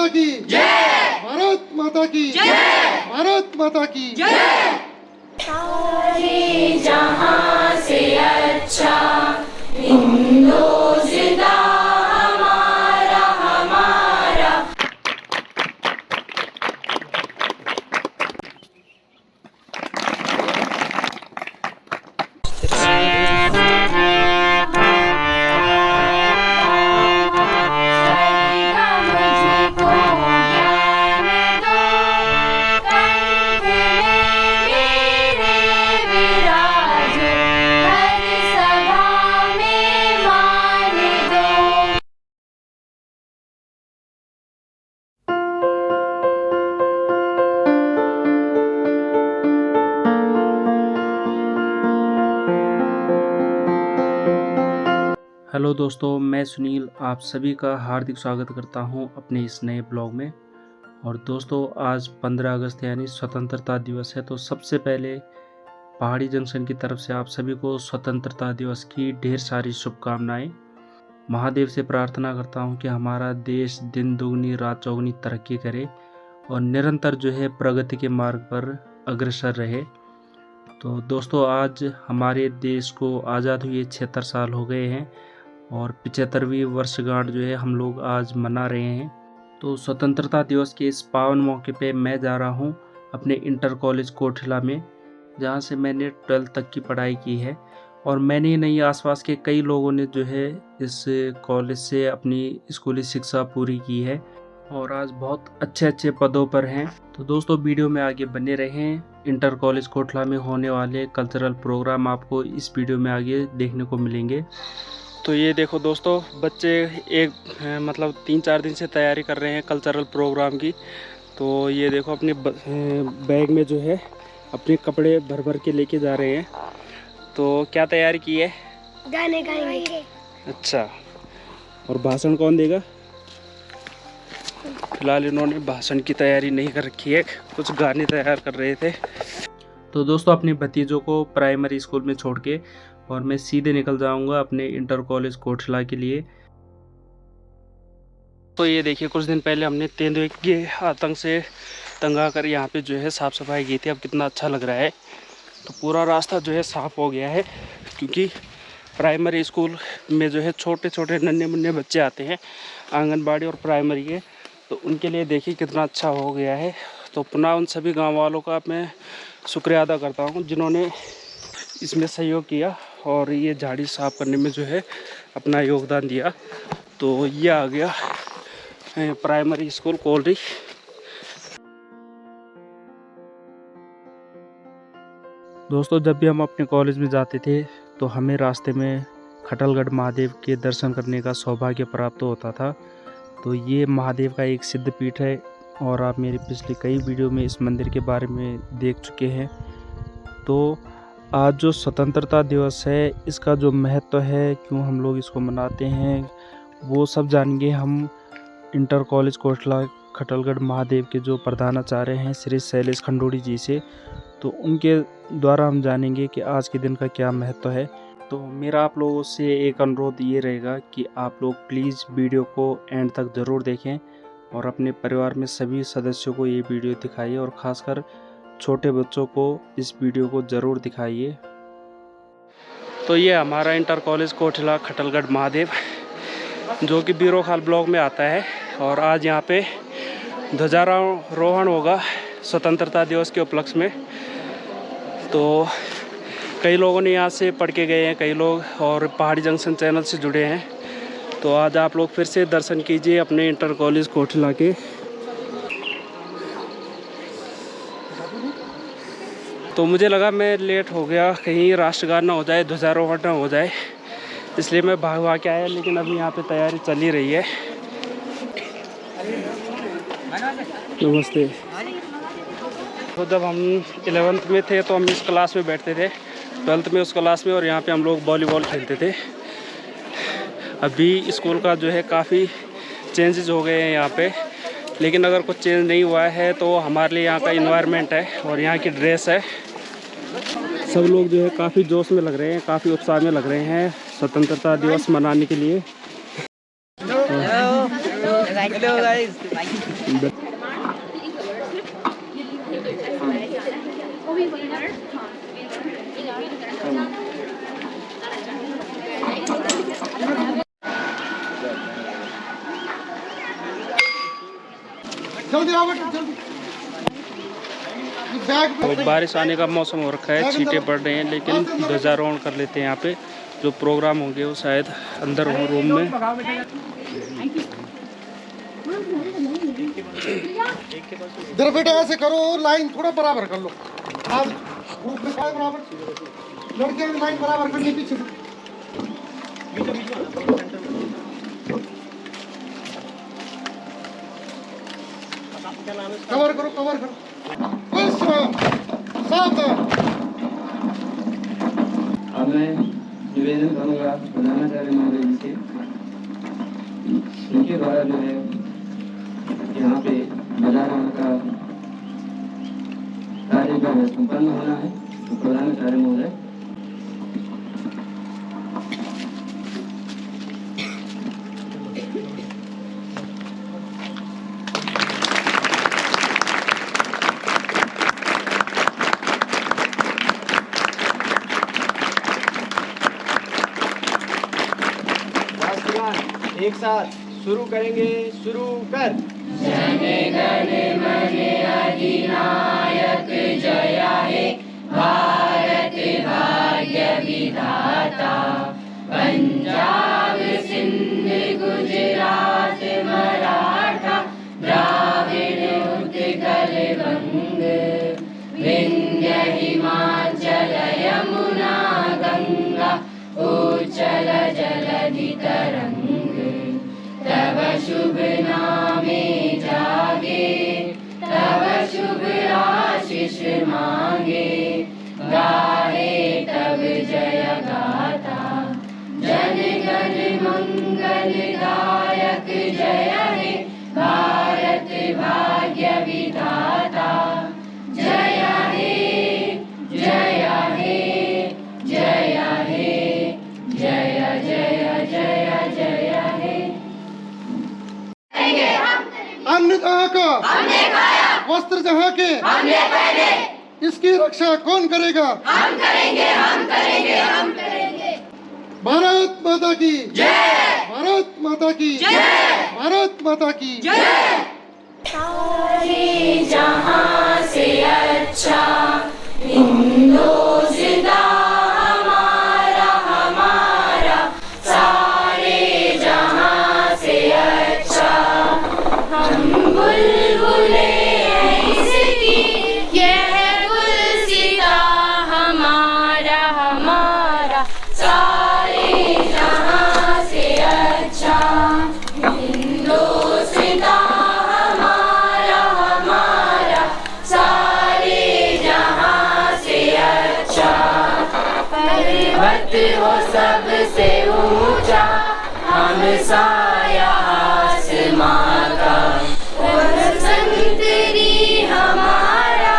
माता की जय, भारत माता की जय, भारत माता की जय। सारे जहां से अच्छा हिंदू जिंदा हमारा हमारा। हेलो दोस्तों, मैं सुनील आप सभी का हार्दिक स्वागत करता हूं अपने इस नए ब्लॉग में। और दोस्तों, आज 15 अगस्त यानी स्वतंत्रता दिवस है। तो सबसे पहले पहाड़ी जंक्शन की तरफ से आप सभी को स्वतंत्रता दिवस की ढेर सारी शुभकामनाएं। महादेव से प्रार्थना करता हूं कि हमारा देश दिन दुगनी रात चौगुनी तरक्की करे और निरंतर जो है प्रगति के मार्ग पर अग्रसर रहे। तो दोस्तों, आज हमारे देश को आज़ाद हुए 76 साल हो गए हैं और 75वीं वर्षगांठ जो है हम लोग आज मना रहे हैं। तो स्वतंत्रता दिवस के इस पावन मौके पे मैं जा रहा हूँ अपने इंटर कॉलेज कोठिला में, जहाँ से मैंने 12th तक की पढ़ाई की है। और मैंने ही नहीं, आसपास के कई लोगों ने जो है इस कॉलेज से अपनी स्कूली शिक्षा पूरी की है और आज बहुत अच्छे अच्छे पदों पर हैं। तो दोस्तों, वीडियो में आगे बने रहें। इंटर कॉलेज कोठिला में होने वाले कल्चरल प्रोग्राम आपको इस वीडियो में आगे देखने को मिलेंगे। तो ये देखो दोस्तों, बच्चे एक 3-4 दिन से तैयारी कर रहे हैं कल्चरल प्रोग्राम की। तो ये देखो अपने बैग में जो है अपने कपड़े भर भर के लेके जा रहे हैं। तो क्या तैयारी की है? गाने गाएंगे। अच्छा, और भाषण कौन देगा? फिलहाल इन्होंने भाषण की तैयारी नहीं कर रखी है, कुछ गाने तैयार कर रहे थे। तो दोस्तों, अपने भतीजों को प्राइमरी स्कूल में छोड़ के और मैं सीधे निकल जाऊंगा अपने इंटर कॉलेज कोठिला के लिए। तो ये देखिए, कुछ दिन पहले हमने तेंदुए के आतंक से तंगा कर यहाँ पे जो है साफ़ सफाई की थी। अब कितना अच्छा लग रहा है। तो पूरा रास्ता जो है साफ़ हो गया है, क्योंकि प्राइमरी स्कूल में जो है छोटे छोटे नन्हे मुन्ने बच्चे आते हैं आंगनबाड़ी और प्राइमरी के। तो उनके लिए देखिए कितना अच्छा हो गया है। तो पुनः उन सभी गाँव वालों का मैं शुक्रिया अदा करता हूँ जिन्होंने इसमें सहयोग किया और ये झाड़ी साफ करने में जो है अपना योगदान दिया। तो ये आ गया प्राइमरी स्कूल कोलरी। दोस्तों, जब भी हम अपने कॉलेज में जाते थे तो हमें रास्ते में खटलगढ़ महादेव के दर्शन करने का सौभाग्य प्राप्त होता था। तो ये महादेव का एक सिद्ध पीठ है और आप मेरी पिछली कई वीडियो में इस मंदिर के बारे में देख चुके हैं। तो आज जो स्वतंत्रता दिवस है, इसका जो महत्व है, क्यों हम लोग इसको मनाते हैं, वो सब जानेंगे हम इंटर कॉलेज कोठिला खटलगढ़ महादेव के जो प्रधानाचार्य हैं श्री शैलेश खंडोड़ी जी से। तो उनके द्वारा हम जानेंगे कि आज के दिन का क्या महत्व है। तो मेरा आप लोगों से एक अनुरोध ये रहेगा कि आप लोग प्लीज़ वीडियो को एंड तक ज़रूर देखें और अपने परिवार में सभी सदस्यों को ये वीडियो दिखाइए और ख़ासकर छोटे बच्चों को इस वीडियो को ज़रूर दिखाइए। तो ये हमारा इंटर कॉलेज कोठिला खटलगढ़ महादेव, जो कि बीरोखाल ब्लॉक में आता है। और आज यहाँ पे ध्वजारोहण होगा स्वतंत्रता दिवस के उपलक्ष्य में। तो कई लोगों ने यहाँ से पढ़ के गए हैं, कई लोग और पहाड़ी जंक्शन चैनल से जुड़े हैं। तो आज आप लोग फिर से दर्शन कीजिए अपने इंटर कॉलेज कोठिला के। तो मुझे लगा मैं लेट हो गया, कहीं राष्ट्रगान ना हो जाए, ध्वजारोहण ना हो जाए, इसलिए मैं भाग के आया। लेकिन अभी यहाँ पे तैयारी चल ही रही है। नमस्ते। तो जब हम 11th में थे तो हम इस क्लास में बैठते थे, 12th में उस क्लास में, और यहाँ पे हम लोग वॉलीबॉल खेलते थे। अभी स्कूल का जो है काफ़ी चेंजेस हो गए हैं यहाँ पे, लेकिन अगर कुछ चेंज नहीं हुआ है तो हमारे लिए यहाँ का इन्वायरमेंट है और यहाँ की ड्रेस है। सब लोग जो है काफ़ी जोश में लग रहे हैं, काफ़ी उत्साह में लग रहे हैं स्वतंत्रता दिवस मनाने के लिए। जल्दी आओ बेटा जल्दी। ये बैग तो बारिश आने का मौसम हो रखा है, छींटे पड़ रहे हैं, लेकिन ध्वजारोहण कर लेते हैं। यहाँ पे जो प्रोग्राम होंगे वो शायद अंदर हो रूम में। इधर बेटा ऐसे करो, लाइन थोड़ा बराबर कर लो। आप ग्रुप में सारे बराबर, लड़कियां भी लाइन बराबर करनी पीछे से। कवर करो कवर करो, बस सावधान। अब मैं निवेदन करूंगा प्रधानाचार्य महोदय जी से, उनके द्वारा जो है यहाँ पे ध्वजारोहण का कार्य जो है संपन्न होना है। तो प्रधानाचार्य महोदय एक साथ शुरू करेंगे। शुरू कर। अन्न जहाँ का हमने खाया, वस्त्र जहाँ के हमने पहने, इसकी रक्षा कौन करेगा? हम करेंगे, हम करेंगे, हम करेंगे। भारत माता की जय, भारत माता की जय, भारत माता की जय। सारे जहां से अच्छा हिंदुस्तान हमारा हमारा, सारे जहां से अच्छा हम बुलबुले इसकी, यह गुलसिता हमारा हमारा, सारे जहां से अच्छा हिंदुस्तान हमारा हमारा, सारे जहां से अच्छा। पर्वत हो सबसे ऊंचा, हम साया आसमां का, और संतरी हमारा,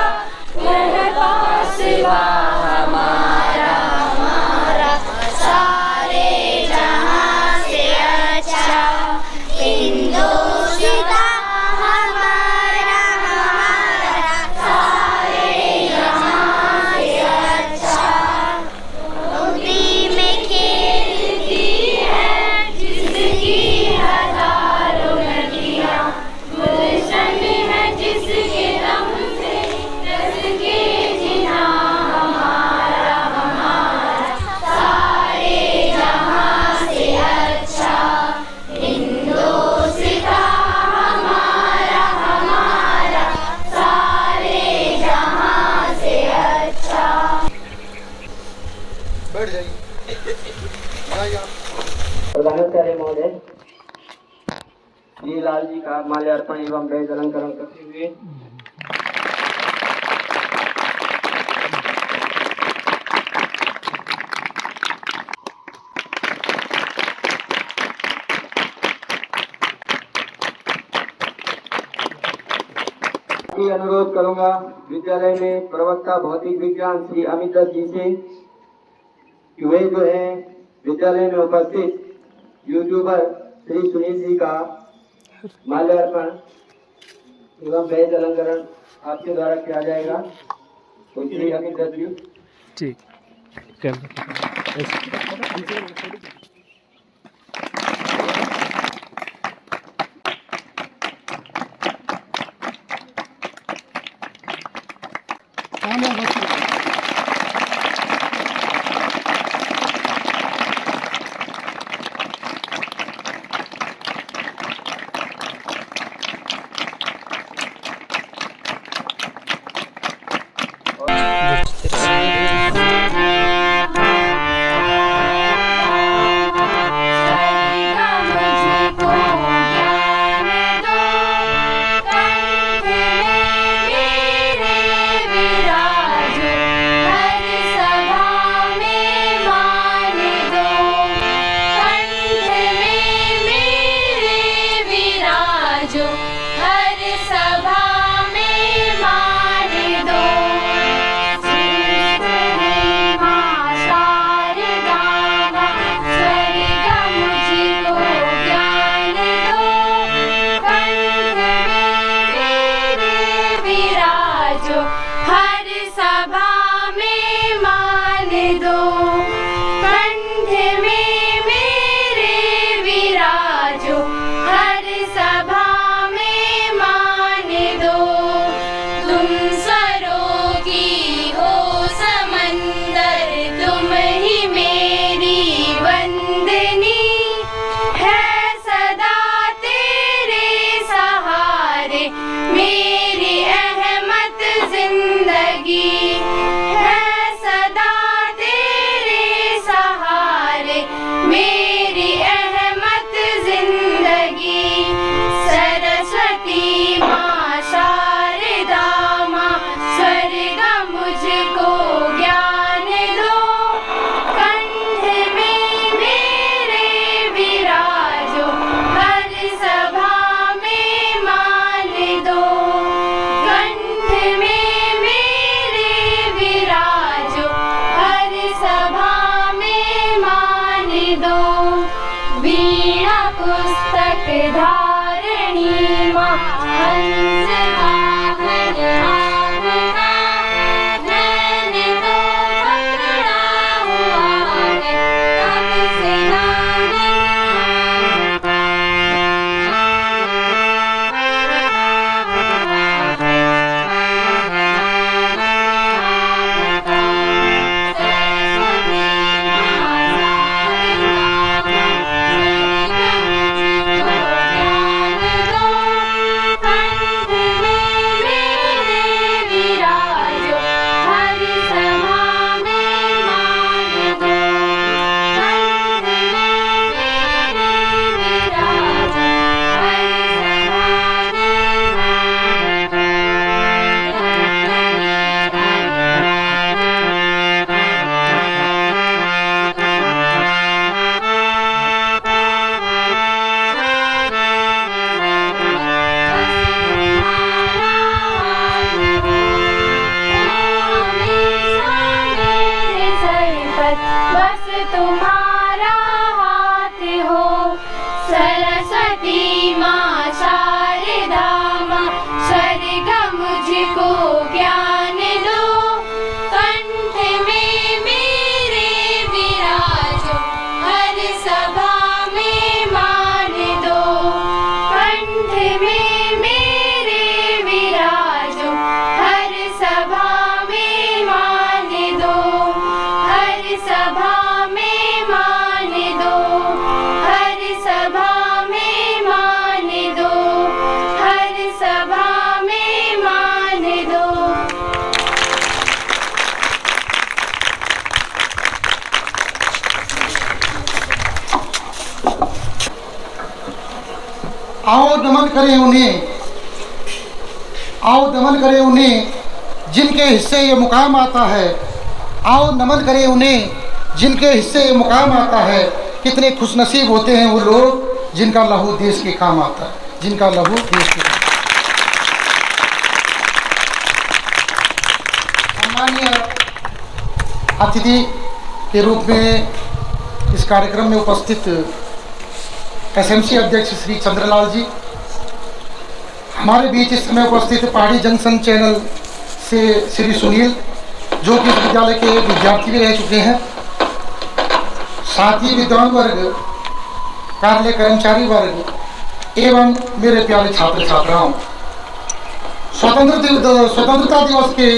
वह फासला हमारा हमारा, सारे जहां से अच्छा हिंदुस्तान हमारा हमारा, सारे जहां से अच्छा। नदी में खेलती है जिसकी हजारों नदियाँ, गुलशन है जिसके दम से रस के जिना हमारा हमारा, सारे जहां से अच्छा हिंदुस्तान हमारा हमारा, सारे जहां से अच्छा। बैठ जाइए, जाइए आप। प्रधानाचार्य महोदय जी लाल जी का माल्यार्पण एवं वैध अलंकरण करते हुए अनुरोध करूंगा विद्यालय में प्रवक्ता भौतिक विज्ञान श्री अमित दत्त जी से कि वे जो है विद्यालय में उपस्थित यूट्यूबर श्री सुनील जी का माल्यार्पण एवं बैज अलंकरण आपके द्वारा किया जाएगा। तो श्री अमित दत्त जी। ठीक आओ दमन करें उन्हें, आओ दमन करें उन्हें जिनके हिस्से ये मुकाम आता है। आओ नमन करें उन्हें जिनके हिस्से ये मुकाम आता है। कितने खुशनसीब होते हैं वो लोग जिनका लहू देश के काम आता है, जिनका लहू देश के काम। सम्मानीय अतिथि के रूप में इस कार्यक्रम में उपस्थित एसएमसी अध्यक्ष श्री चंद्रलाल जी, हमारे बीच इस समय उपस्थित पहाड़ी जंक्शन चैनल से श्री सुनील, जो कि इस विद्यालय के विद्यार्थी भी रह चुके हैं, साथ ही विद्वान वर्ग, कार्यालय कर्मचारी वर्ग एवं मेरे प्यारे छात्र छात्राओं, स्वतंत्रता दिवस के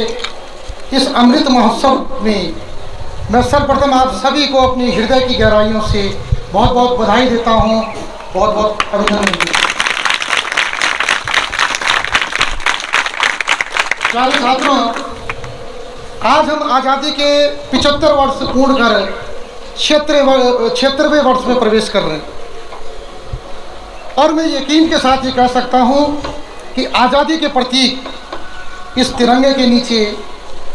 इस अमृत महोत्सव में मैं सर्वप्रथम आप सभी को अपनी हृदय की गहराइयों से बहुत बहुत बधाई देता हूँ, बहुत बहुत अभिनंदन देता हूँ। प्यारे छात्रों, आज हम आज़ादी के 75 वर्ष पूर्ण कर 76वें वर्ष में प्रवेश कर रहे हैं और मैं यकीन के साथ ये कह सकता हूँ कि आज़ादी के प्रतीक इस तिरंगे के नीचे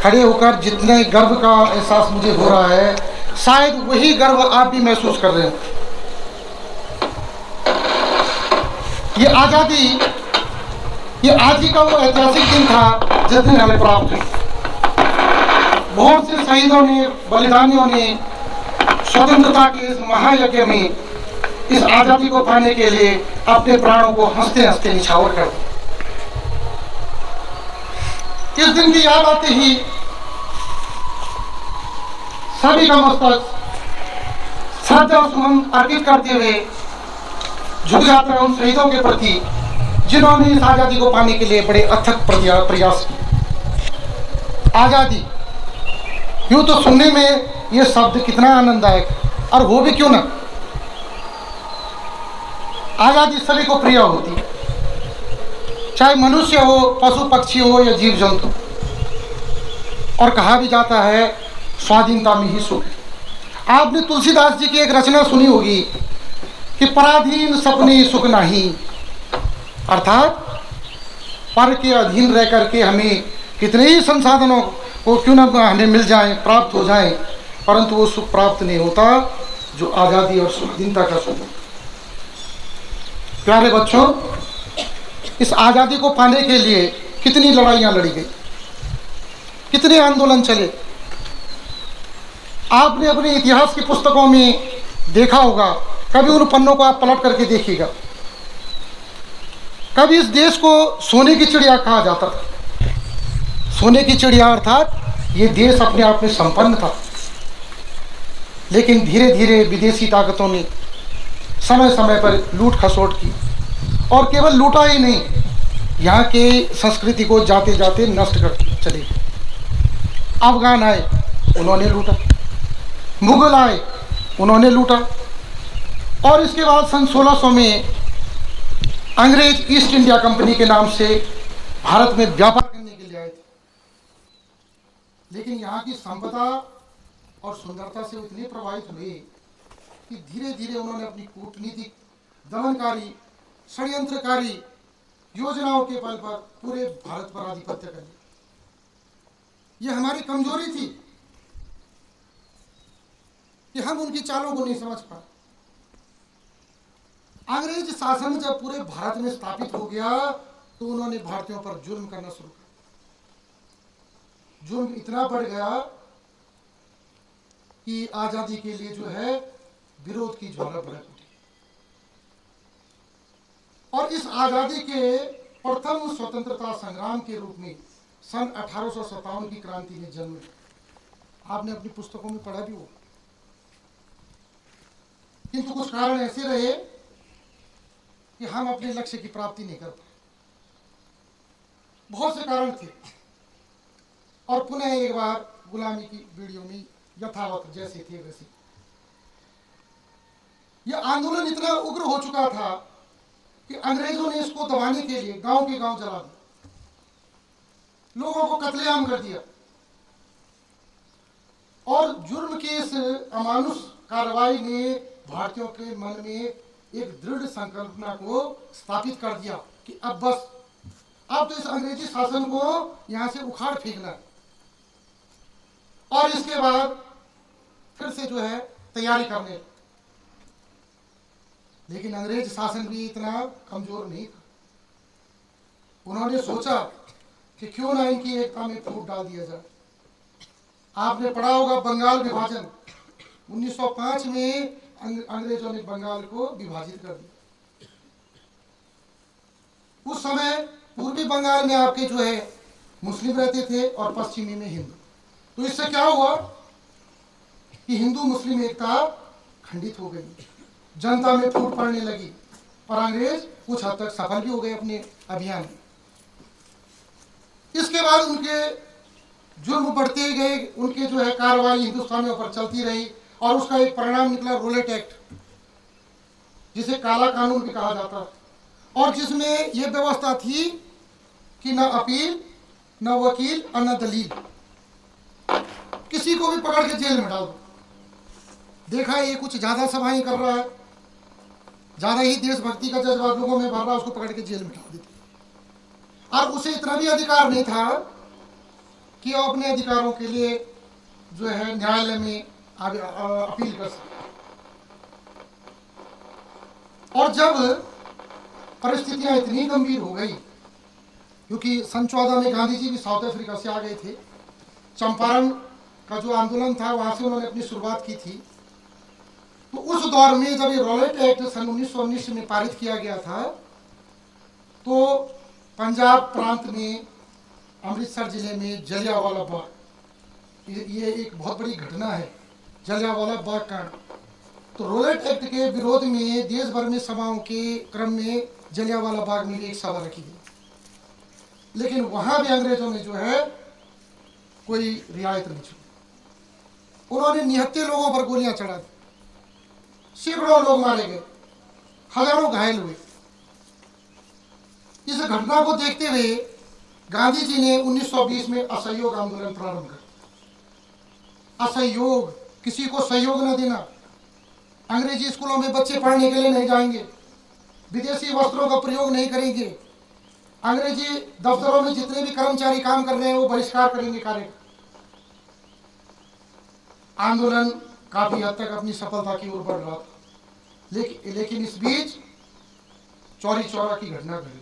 खड़े होकर जितने गर्व का एहसास मुझे हो रहा है, शायद वही गर्व आप भी महसूस कर रहे हो। ये आज़ादी, ये आज ही का वो ऐतिहासिक दिन था जिस दिन हमें प्राप्त हुई। बहुत से शहीदों ने, बलिदानियों ने स्वतंत्रता के इस महायज्ञ में इस आज़ादी को पाने के लिए अपने प्राणों को हंसते हंसते निछावर कर दिया। इस दिन की याद आते ही सभी का मस्तक श्रद्धा सुमन अर्पित करते हुए झुक जाता है उन शहीदों के प्रति जिन्होंने इस आज़ादी को पाने के लिए बड़े अथक प्रयास किए। आज़ादी, यूं तो सुनने में ये शब्द कितना आनंददायक, और हो भी क्यों ना। आज़ादी सभी को प्रिय होती है, चाहे मनुष्य हो, पशु पक्षी हो या जीव जंतु। और कहा भी जाता है स्वाधीनता में ही सुख है। आपने तुलसीदास जी की एक रचना सुनी होगी कि पराधीन सपने सुख नहीं, अर्थात पर के अधीन रह करके हमें कितने ही संसाधनों को क्यों ना हमें मिल जाएं, प्राप्त हो जाएं, परंतु वो सुख प्राप्त नहीं होता जो आज़ादी और स्वाधीनता का सुख है। प्यारे बच्चों, इस आज़ादी को पाने के लिए कितनी लड़ाइयाँ लड़ी गई, कितने आंदोलन चले। आपने अपने इतिहास की पुस्तकों में देखा होगा, कभी उन पन्नों को आप पलट करके देखिएगा। कभी इस देश को सोने की चिड़िया कहा जाता था। सोने की चिड़िया अर्थात ये देश अपने आप में संपन्न था, लेकिन धीरे धीरे विदेशी ताकतों ने समय समय पर लूट खसोट की, और केवल लूटा ही नहीं, यहाँ के संस्कृति को जाते जाते नष्ट कर चले। अफगान आए, उन्होंने लूटा, मुगल आए, उन्होंने लूटा, और इसके बाद सन 1600 में अंग्रेज ईस्ट इंडिया कंपनी के नाम से भारत में व्यापार करने के लिए आए थे। लेकिन यहाँ की संपदा और सुंदरता से इतने प्रभावित हुए कि धीरे धीरे उन्होंने अपनी कूटनीतिक, दमनकारी, षड्यंत्रकारी योजनाओं के बल पर पूरे भारत पर आधिपत्य कर लिया। यह हमारी कमजोरी थी कि हम उनकी चालों को नहीं समझ पाए। अंग्रेज शासन जब पूरे भारत में स्थापित हो गया तो उन्होंने भारतीयों पर जुल्म करना शुरू कर। जुल्म इतना बढ़ गया कि आजादी के लिए जो है विरोध की ज्वाला भड़क उठी। और इस आजादी के प्रथम स्वतंत्रता संग्राम के रूप में सन 1857 की क्रांति ने जन्म लिया। आपने अपनी पुस्तकों में पढ़ा भी हो। किंतु कुछ कारण ऐसे रहे कि हम अपने लक्ष्य की प्राप्ति नहीं कर पाए। बहुत से कारण थे, और पुनः एक बार गुलामी की वीडियो में यथावत जैसे थे वैसे। यह आंदोलन इतना उग्र हो चुका था कि अंग्रेजों ने इसको दबाने के लिए गांव के गांव जला दिया, लोगों को कत्लेआम कर दिया, और जुर्म की इस अमानुष कार्रवाई ने भारतीयों के मन में एक दृढ़ संकल्पना को स्थापित कर दिया कि अब बस, अब तो इस अंग्रेजी शासन को यहां से उखाड़ फेंकना है। और इसके बाद फिर से जो है तैयारी करने। लेकिन अंग्रेज शासन भी इतना कमजोर नहीं था। उन्होंने सोचा कि क्यों ना इनकी एकता में फूट डाल दिया जाए। आपने पढ़ा होगा बंगाल विभाजन। 1905 में अंग्रेजों ने बंगाल को विभाजित कर दिया। उस समय पूर्वी बंगाल में आपके जो है मुस्लिम रहते थे और पश्चिमी में हिंदू। तो इससे क्या हुआ कि हिंदू मुस्लिम एकता खंडित हो गई, जनता में फूट पड़ने लगी और अंग्रेज कुछ हद तक सफल भी हो गए अपने अभियान में। इसके बाद उनके जुर्म बढ़ते गए, उनके जो है कार्रवाई हिंदुस्तानियों पर चलती रही और उसका एक परिणाम निकला रोलेट एक्ट, जिसे काला कानून भी कहा जाता है, और जिसमें यह व्यवस्था थी कि न अपील, न वकील और न दलील, किसी को भी पकड़ के जेल में डाल दो। देखा ये कुछ ज्यादा सभाएं कर रहा है, ज्यादा ही देशभक्ति का जज्बा लोगों में भर रहा है, उसको पकड़ के जेल में डाल देते। और उसे इतना भी अधिकार नहीं था कि वो अपने अधिकारों के लिए जो है न्यायालय में अपील कर सके। और जब परिस्थितियां इतनी गंभीर हो गई, क्योंकि सन 14 में गांधी जी भी साउथ अफ्रीका से आ गए थे, चंपारण का जो आंदोलन था वहां से उन्होंने अपनी शुरुआत की थी। तो उस दौर में जब ये रॉलेट एक्ट सन 1919 में पारित किया गया था, तो पंजाब प्रांत में अमृतसर जिले में जलियांवाला बाग, ये एक बहुत बड़ी घटना है, जलियांवाला बाग कांड। तो रॉलेट एक्ट के विरोध में देश भर में सभाओं के क्रम में जलियांवाला बाग में एक सभा रखी गई, लेकिन वहां भी अंग्रेजों ने जो है कोई रियायत नहीं छोड़ी। उन्होंने निहत्थे लोगों पर गोलियां चढ़ा दी, सैकड़ों लोग मारे गए, हजारों घायल हुए। इस घटना को देखते हुए गांधी जी ने 1920 में असहयोग आंदोलन प्रारंभ कर। असहयोग, किसी को सहयोग न देना, अंग्रेजी स्कूलों में बच्चे पढ़ने के लिए नहीं जाएंगे, विदेशी वस्त्रों का प्रयोग नहीं करेंगे, अंग्रेजी दफ्तरों में जितने भी कर्मचारी काम कर रहे हैं वो बहिष्कार करेंगे कार्य। आंदोलन काफी हद तक अपनी सफलता की ओर बढ़ रहा था, लेकिन इस बीच चौरी चौरा की घटना घटी।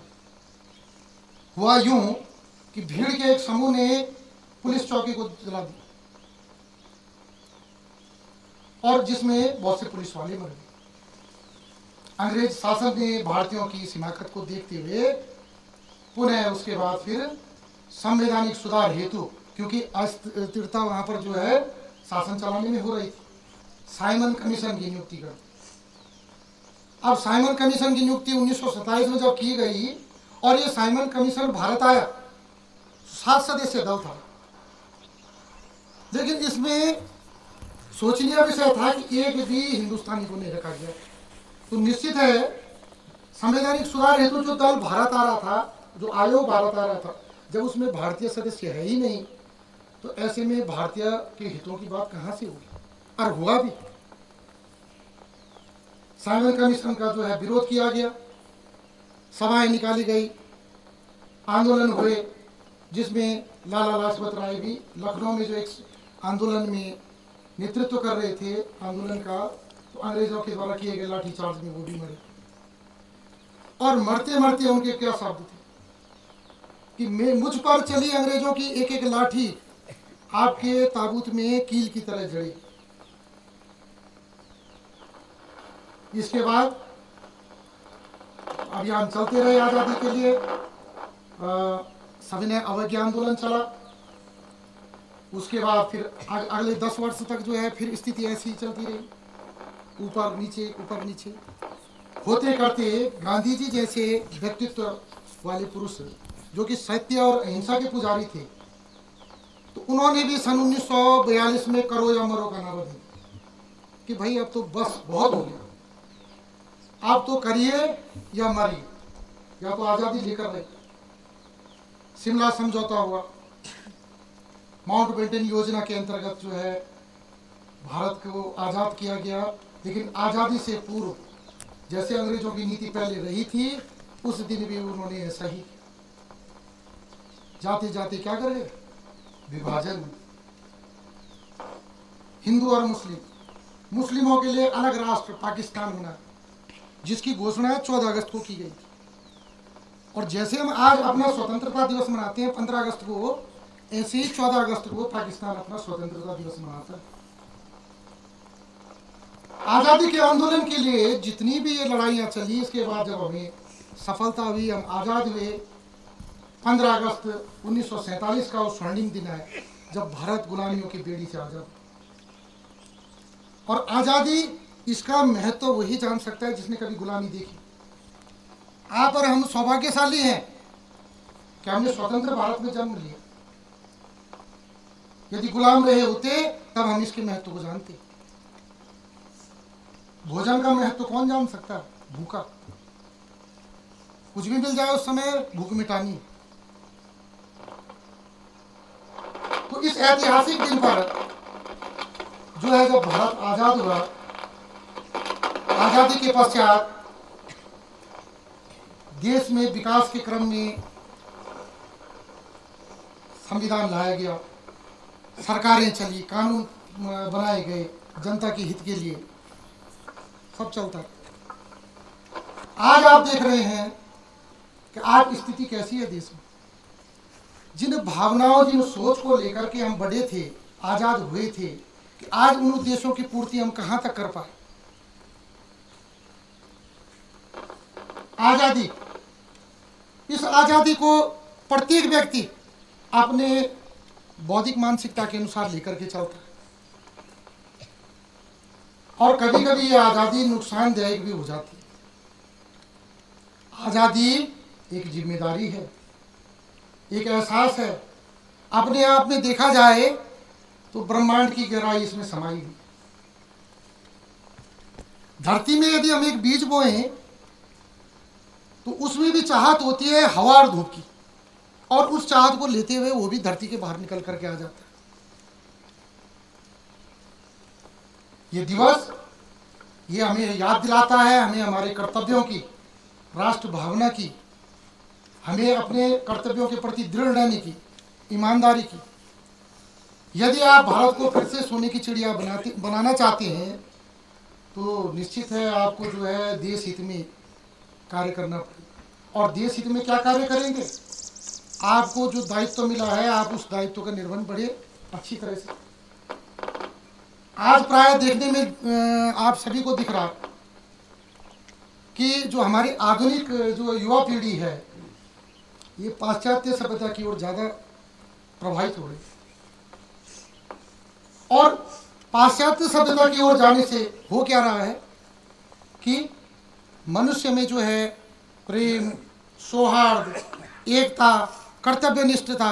हुआ यूं कि भीड़ के एक समूह ने पुलिस चौकी को जला दी और जिसमें बहुत से पुलिस वाले मर गए। अंग्रेज शासन ने भारतीयों की इस हिमाकत को देखते हुए पुनः उसके बाद फिर संवैधानिक सुधार हेतु, क्योंकि अस्थिरता वहां पर जो है शासन चलाने में हो रही थी, साइमन कमीशन की नियुक्ति कर। अब साइमन कमीशन की नियुक्ति 1927 में जब की गई और ये साइमन कमीशन भारत आया, 7 सदस्यीय दल था, लेकिन इसमें सोचनीय विषय था कि एक भी हिंदुस्तानी को नहीं रखा गया। तो निश्चित है संवैधानिक सुधार हेतु जो दल भारत आ रहा था, जो आयोग भारत आ रहा था, जब उसमें भारतीय सदस्य है ही नहीं, तो ऐसे में भारतीय के हितों की बात कहां से होगी। और हुआ भी, साइमन कमीशन का जो है विरोध किया गया, सभाएं निकाली गई, आंदोलन हुए, जिसमें लाला लाजपत राय भी लखनऊ में जो एक आंदोलन में नेतृत्व कर रहे थे आंदोलन का, तो अंग्रेजों के द्वारा किए गए लाठीचार्ज में वो भी मरे। और मरते मरते उनके क्या शब्द थे कि मुझ पर चली अंग्रेजों की एक एक लाठी आपके ताबूत में कील की तरह जड़ी। इसके बाद अभियान चलते रहे आजादी के लिए, सविनय अवज्ञा आंदोलन चला। उसके बाद फिर अगले 10 वर्ष तक जो है फिर स्थिति ऐसी ही चलती रही, ऊपर नीचे होते करते गांधी जी जैसे व्यक्तित्व वाले पुरुष जो कि सत्य और अहिंसा के पुजारी थे, तो उन्होंने भी सन 1942 में करो या मरो का नारा दिया कि भाई अब तो बस बहुत हो गया, आप तो करिए या मरिए, या तो आजादी लेकर रहे। शिमला समझौता हुआ, माउंटबेटन योजना के अंतर्गत जो है भारत को आजाद किया गया, लेकिन आजादी से पूर्व जैसे अंग्रेजों की नीति पहले रही थी, उस दिन भी उन्होंने ऐसा ही जाते जाते क्या करे, विभाजन। हिंदू और मुस्लिमों के लिए अलग राष्ट्र पाकिस्तान बना, जिसकी घोषणा 14 अगस्त को की गई थी। और जैसे हम आज अपना स्वतंत्रता दिवस मनाते हैं 15 अगस्त को, ऐसे ही 14 अगस्त को पाकिस्तान अपना स्वतंत्रता दिवस मनाता है। आजादी के आंदोलन के लिए जितनी भी ये लड़ाइयाँ चली, इसके बाद जब हमें सफलता हुई, हम आज़ाद हुए, 15 अगस्त 1947 का वो स्वर्णिम दिन है जब भारत गुलामियों की बेड़ी से आजाद। और आज़ादी, इसका महत्व वही जान सकता है जिसने कभी गुलामी देखी। आप और हम सौभाग्यशाली हैं कि हमने स्वतंत्र भारत में जन्म लिया। यदि गुलाम रहे होते तब हम इसके महत्व को जानते। भोजन का महत्व कौन जान सकता है? भूखा, कुछ भी मिल जाए उस समय भूख मिटानी। तो इस ऐतिहासिक दिन पर जो है, जब भारत आजाद हुआ, आजादी के पश्चात देश में विकास के क्रम में संविधान लाया गया, सरकारें चली, कानून बनाए गए जनता के हित के लिए, सब चलता। आज आप देख रहे हैं कि आज स्थिति कैसी है देश में। जिन भावनाओं, जिन सोच को लेकर के हम बड़े थे, आजाद हुए थे, कि आज उन उद्देश्यों की पूर्ति हम कहां तक कर पाए। आजादी, इस आजादी को प्रत्येक व्यक्ति अपने बौद्धिक मानसिकता के अनुसार लेकर के चलता है। और कभी कभी ये आजादी नुकसानदायक भी हो जाती है। आजादी एक जिम्मेदारी है, एक एहसास है। अपने आप में देखा जाए तो ब्रह्मांड की गहराई इसमें समाई हुई। धरती में यदि हम एक बीज बोएं तो उसमें भी चाहत होती है हवा और धूप की, और उस चाहत को लेते हुए वो भी धरती के बाहर निकल करके आ जाता है। ये दिवस, ये हमें याद दिलाता है, हमें हमारे कर्तव्यों की, राष्ट्र भावना की, हमें अपने कर्तव्यों के प्रति दृढ़ रहने की, ईमानदारी की। यदि आप भारत को फिर से सोने की चिड़िया बनाना चाहते हैं तो निश्चित है आपको जो है देश हित में कार्य करना पड़ेगा। और देश हित में क्या कार्य करेंगे? आपको जो दायित्व मिला है, आप उस दायित्व का निर्वहन बड़े अच्छी तरह से। आज प्राय देखने में आप सभी को दिख रहा कि जो हमारी आधुनिक जो युवा पीढ़ी है, ये पाश्चात्य सभ्यता की ओर ज़्यादा प्रभावित हो रही है। और पाश्चात्य सभ्यता की ओर जाने से हो क्या रहा है कि मनुष्य में जो है प्रेम, सौहार्द, एकता, कर्तव्यनिष्ठता,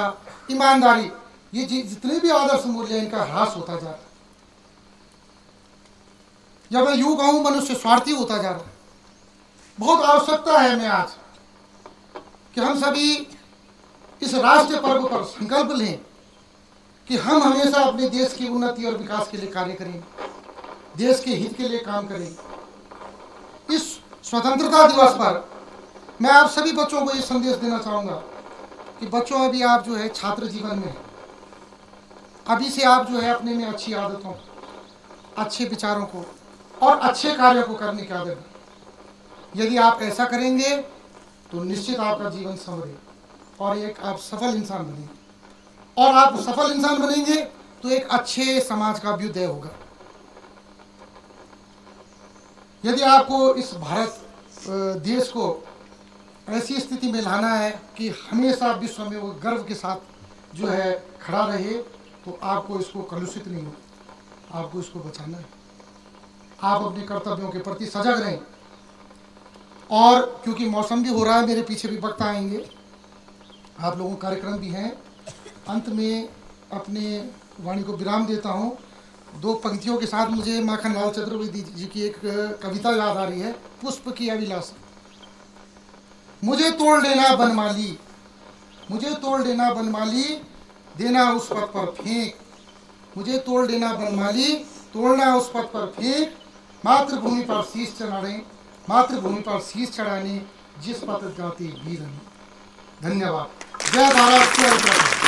ईमानदारी, ये जितने भी आदर्श मूल्य, इनका ह्रास होता जा रहा है। या मैं यूं कहूं, मनुष्य स्वार्थी होता जा रहा है। बहुत आवश्यकता है मैं आज कि हम सभी इस राष्ट्रीय पर्व पर संकल्प लें कि हम हमेशा अपने देश की उन्नति और विकास के लिए कार्य करेंगे, देश के हित के लिए काम करेंगे। इस स्वतंत्रता दिवस पर मैं आप सभी बच्चों को ये संदेश देना चाहूँगा कि बच्चों, अभी आप जो है छात्र जीवन में, अभी से आप जो है अपने में अच्छी आदतों, अच्छे विचारों को और अच्छे कार्यों को करने की आदत। यदि आप ऐसा करेंगे तो निश्चित आपका जीवन संवरेगा और एक आप सफल इंसान बनेंगे। और आप सफल इंसान बनेंगे तो एक अच्छे समाज का अभ्युदय होगा। यदि आपको इस भारत देश को ऐसी स्थिति में लाना है कि हमेशा विश्व में वो गर्व के साथ जो है खड़ा रहे, तो आपको इसको कलुषित नहीं हो, आपको इसको बचाना है। आप अपने कर्तव्यों के प्रति सजग रहें। और क्योंकि मौसम भी हो रहा है, मेरे पीछे भी वक्त आएंगे, आप लोगों का कार्यक्रम भी हैं, अंत में अपने वाणी को विराम देता हूँ। दो पंक्तियों के साथ मुझे माखनलाल चतुर्वेदी जी की एक कविता याद आ रही है, पुष्प की अभिलाषा। मुझे तोड़ लेना बनमाली, मुझे तोड़ लेना बनमाली, देना उस पथ पर फेंक। मुझे तोड़ लेना बनमाली, तोड़ना उस पथ पर फेंक। मातृभूमि पर शीश चढ़ाने, मातृभूमि पर शीश चढ़ाने जिस पथ जाती वीर। धन्यवाद। जय भारत, जय उत्तराखंड।